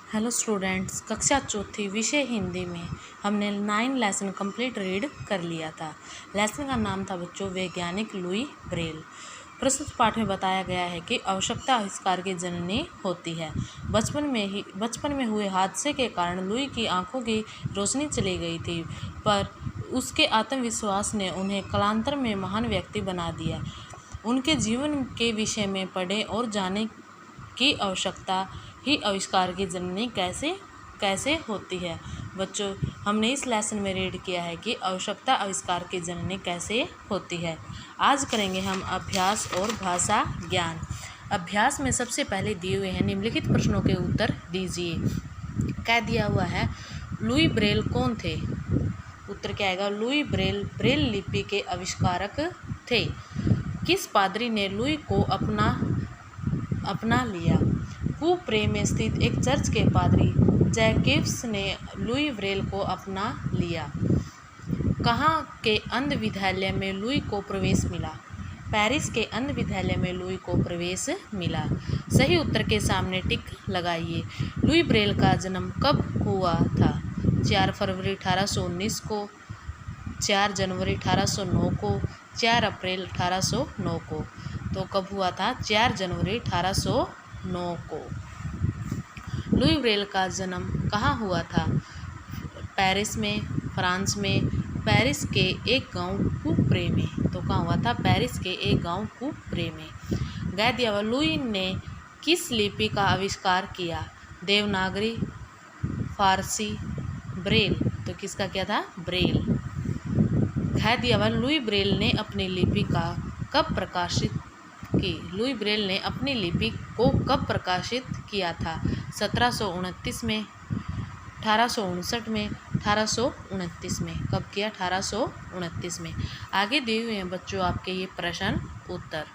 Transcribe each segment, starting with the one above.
Hello students, कक्षा चौथी विषय हिंदी में हमने 9 लेसन कंप्लीट रीड कर लिया था। लेसन का नाम था बच्चों वैज्ञानिक लुई ब्रेल। प्रस्तुत पाठ में बताया गया है कि आवश्यकता आविष्कार की जननी होती है। बचपन में हुए हादसे के कारण लुई की आंखों की रोशनी चली गई थी, पर उसके आत्मविश्वास ने उन्हें कालांतर में महान व्यक्ति बना दिया। उनके जीवन के विषय में पढ़ें और जानें की आवश्यकता ही आविष्कार की जननी कैसे होती है। बच्चों, हमने इस लेसन में रीड किया है कि आवश्यकता आविष्कार की जननी कैसे होती है। आज करेंगे हम अभ्यास और भाषा ज्ञान। अभ्यास में सबसे पहले दिए हुए हैं निम्नलिखित प्रश्नों के उत्तर दीजिए। क्या दिया हुआ है? लुई ब्रेल कौन थे? उत्तर क्या आएगा? लुई ब्रेल लिपि के आविष्कारक थे। किस पादरी ने लुई को अपना लिया? कुप्रे में स्थित एक चर्च के पादरी जैकेब्स ने लुई ब्रेल को अपना लिया। कहाँ के अंध विद्यालय में लुई को प्रवेश मिला? पेरिस के अंध विद्यालय में लुई को प्रवेश मिला। सही उत्तर के सामने टिक लगाइए। लुई ब्रेल का जन्म कब हुआ था? 4 फरवरी 1819 को, 4 जनवरी 1809 को, 4 अप्रैल 1809 को। तो कब हुआ था? 4 जनवरी 1809 को। लुई ब्रेल का जन्म कहाँ हुआ था? पेरिस में, फ्रांस में, पेरिस के एक गांव कुप्रे में। तो कहाँ हुआ था? पेरिस के एक गांव कुप्रे में। गै दिया हुआ, लुई ने किस लिपि का आविष्कार किया? देवनागरी, फारसी, ब्रेल। तो किसका क्या था? ब्रेल। कह दिया हुआ, लुई ब्रेल ने अपनी लिपि का कब प्रकाशित की? लुई ब्रेल ने अपनी लिपि को कब प्रकाशित किया था? 1729 में, 1859 में, 1829 में। कब किया? 1829 में। आगे दिए हुए हैं बच्चों आपके ये प्रश्न उत्तर।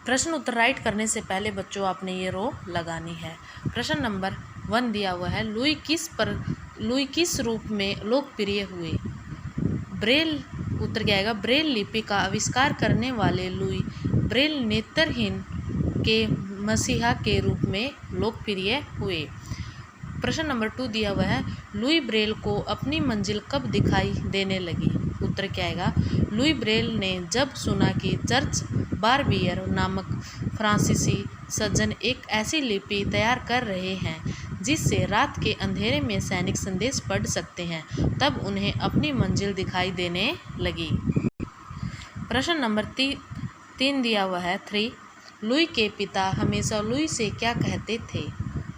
प्रश्न उत्तर राइट करने से पहले बच्चों आपने ये रो लगानी है। प्रश्न नंबर 1 दिया हुआ है, लुई किस रूप में लोकप्रिय हुए? ब्रेल। उत्तर क्या आएगा? ब्रेल लिपि का आविष्कार करने वाले लुई ब्रेल नेत्रहीन के मसीहा के रूप में लोकप्रिय हुए। प्रश्न नंबर 2 दिया हुआ है, लुई ब्रेल को अपनी मंजिल कब दिखाई देने लगी? उत्तर क्या आएगा? लुई ब्रेल ने जब सुना कि चर्च बारबियर नामक फ्रांसीसी सज्जन एक ऐसी लिपि तैयार कर रहे हैं जिससे रात के अंधेरे में सैनिक संदेश पढ़ सकते हैं, तब उन्हें अपनी मंजिल दिखाई देने लगी। प्रश्न नंबर 3 दिया हुआ है 3, लुई के पिता हमेशा लुई से क्या कहते थे?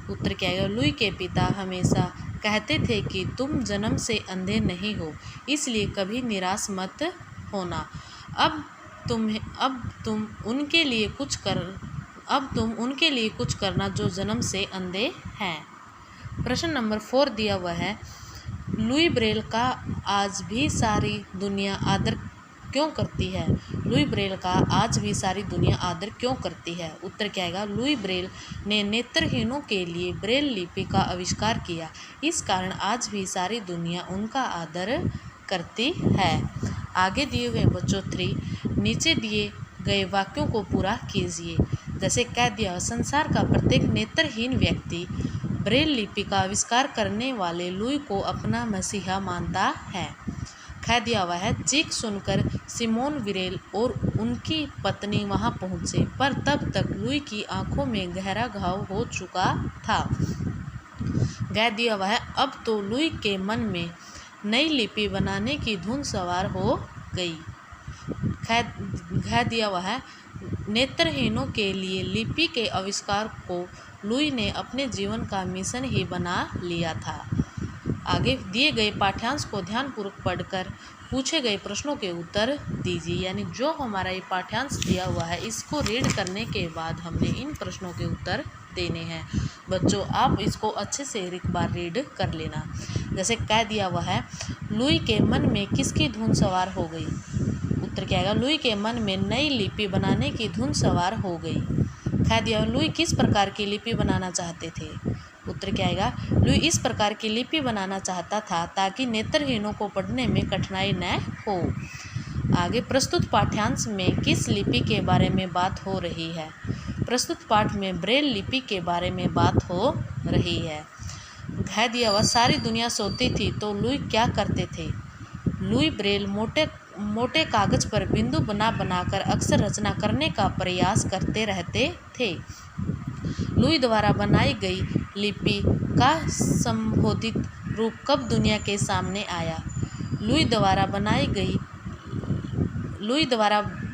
उत्तर क्या है? लुई के पिता हमेशा कहते थे कि तुम जन्म से अंधे नहीं हो, इसलिए कभी निराश मत होना। अब तुम उनके लिए कुछ करना जो जन्म से अंधे हैं। प्रश्न नंबर 4 दिया हुआ है, लुई ब्रेल का आज भी सारी दुनिया आदर क्यों करती है? लुई ब्रेल का आज भी सारी दुनिया आदर क्यों करती है? उत्तर क्या आएगा? लुई ब्रेल ने नेत्रहीनों के लिए ब्रेल लिपि का आविष्कार किया, इस कारण आज भी सारी दुनिया उनका आदर करती है। आगे दिए हुए बच्चों 3, नीचे दिए गए वाक्यों को पूरा कीजिए। जैसे कह दिया, संसार का प्रत्येक नेत्रहीन व्यक्ति ब्रेल लिपि का आविष्कार करने वाले लुई को अपना मसीहा मानता है। कह दिया हुआ है, चीख सुनकर सिमोन ब्रेल और उनकी पत्नी वहां पहुंचे, पर तब तक लुई की आंखों में गहरा घाव हो चुका था। कह दिया हुआ है, अब तो लुई के मन में नई लिपि बनाने की धुन सवार हो गई। कह दिया हुआ है, नेत्रहीनों के लिए लिपि के आविष्कार को लुई ने अपने जीवन का मिशन ही बना लिया था। आगे दिए गए पाठ्यांश को ध्यानपूर्वक पढ़कर पूछे गए प्रश्नों के उत्तर दीजिए। यानी जो हमारा ये पाठ्यांश दिया हुआ है, इसको रीड करने के बाद हमने इन प्रश्नों के उत्तर देने हैं। बच्चों, आप इसको अच्छे से एक बार रीड कर लेना। जैसे कह दिया हुआ है, लुई के मन में किसकी धुन सवार हो गई? उत्तर क्या आएगा? लुई के मन में नई लिपि बनाने की धुन सवार हो गई। कह दिया, लुई किस प्रकार की लिपि बनाना चाहते थे? उत्तर क्या आएगा? लुई इस प्रकार की लिपि बनाना चाहता था ताकि नेत्रहीनों को पढ़ने में कठिनाई न हो। आगे प्रस्तुत पाठ्यांश में किस लिपि के बारे में बात हो रही है? प्रस्तुत पाठ में ब्रेल लिपि के बारे में बात हो रही है। कह दिया वह सारी दुनिया सोती थी तो लुई क्या करते थे। लुई ब्रेल मोटे कागज पर बिंदु बनाकर अक्षर रचना करने का प्रयास करते रहते थे। लुई द्वारा बनाई गई लिपि का संबोधित रूप कब दुनिया के सामने आया। लुई द्वारा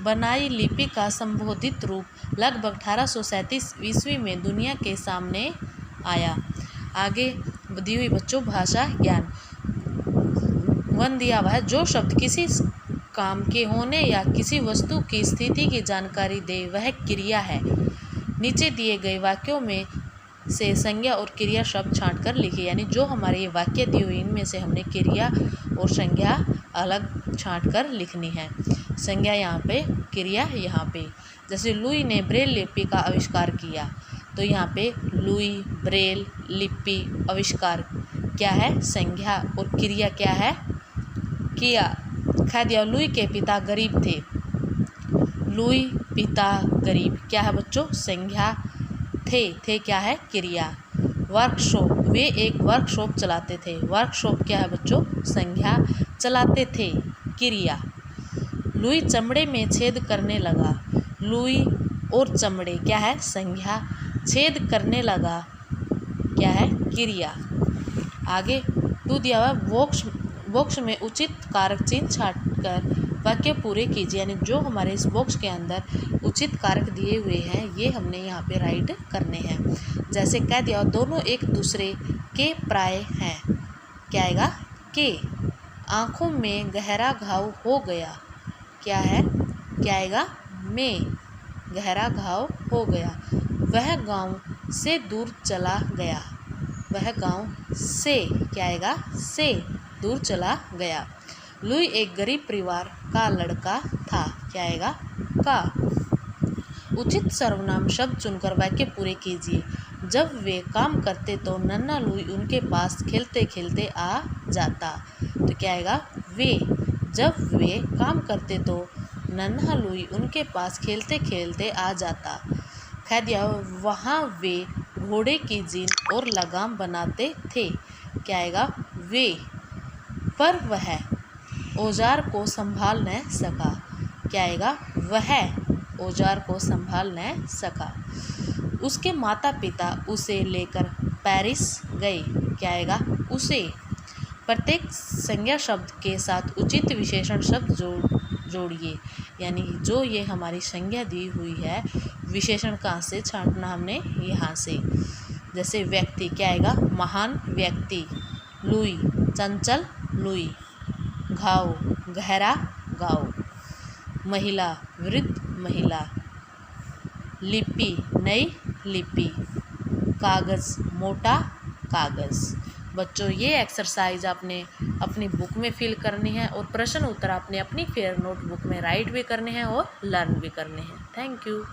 बनाई लिपि का संबोधित रूप लगभग 1837 ईस्वी में दुनिया के सामने आया। आगे दी हुई बच्चों भाषा ज्ञान 1 दिया हुआ है, जो शब्द किसी काम के होने या किसी वस्तु की स्थिति की जानकारी दे वह क्रिया है। नीचे दिए गए वाक्यों में से संज्ञा और क्रिया शब्द छांटकर लिखिए, यानी जो हमारे ये वाक्य दिए हुए इनमें से हमने क्रिया और संज्ञा अलग छांटकर लिखनी है। संज्ञा यहाँ पे, क्रिया यहाँ पे। जैसे लुई ने ब्रेल लिपि का आविष्कार किया, तो यहाँ पे लुई ब्रेल लिपि आविष्कार क्या है, संज्ञा, और क्रिया क्या है, किया। कह दिया लुई के पिता गरीब थे। लुई पिता गरीब क्या है बच्चों, संज्ञा। थे क्या है, क्रिया। वर्कशॉप, वे एक वर्कशॉप चलाते थे। वर्कशॉप क्या है बच्चों, संज्ञा। चलाते थे, क्रिया। लुई चमड़े में छेद करने लगा। लुई और चमड़े क्या है, संज्ञा। छेद करने लगा क्या है, क्रिया। आगे 2 दिया हुआ बॉक्स में उचित कारक चिन्ह छांटकर वाक्य पूरे कीजिए, यानी जो हमारे इस बॉक्स के अंदर उचित कारक दिए हुए हैं ये हमने यहाँ पे राइट करने हैं। जैसे कह दिया दोनों एक दूसरे के प्राय हैं, क्या आएगा, के। आँखों में गहरा घाव हो गया, क्या है, क्या आएगा, में। गहरा घाव हो गया। वह गांव से दूर चला गया। वह गांव से क्या आएगा, से दूर चला गया। लुई एक गरीब परिवार का लड़का था, क्या आएगा, का। उचित सर्वनाम शब्द चुनकर वाक्य पूरे कीजिए। जब वे काम करते तो नन्हा लुई उनके पास खेलते खेलते आ जाता, तो क्या आएगा, वे। जब वे काम करते तो नन्हा लुई उनके पास खेलते खेलते आ जाता। कह दिया वहाँ वे घोड़े की जीन और लगाम बनाते थे, क्या आएगा, वे। पर वह औजार को संभाल न सका, क्या आएगा, वह औजार को संभाल न सका। उसके माता पिता उसे लेकर पेरिस गए, क्या आएगा, उसे। प्रत्येक संज्ञा शब्द के साथ उचित विशेषण शब्द जोड़िए, यानी जो ये हमारी संज्ञा दी हुई है विशेषण कहाँ से छांटना हमने, यहाँ से। जैसे व्यक्ति क्या आएगा, महान व्यक्ति। लुई चंचल लुई। घाव गहरा गाँव। महिला वृद्ध महिला। लिपि नई लिपि। कागज़ मोटा कागज़। बच्चों ये एक्सरसाइज आपने अपनी बुक में फिल करनी है और प्रश्न उत्तर आपने अपनी फेयर नोटबुक में राइट भी करने हैं और लर्न भी करने हैं। Thank you.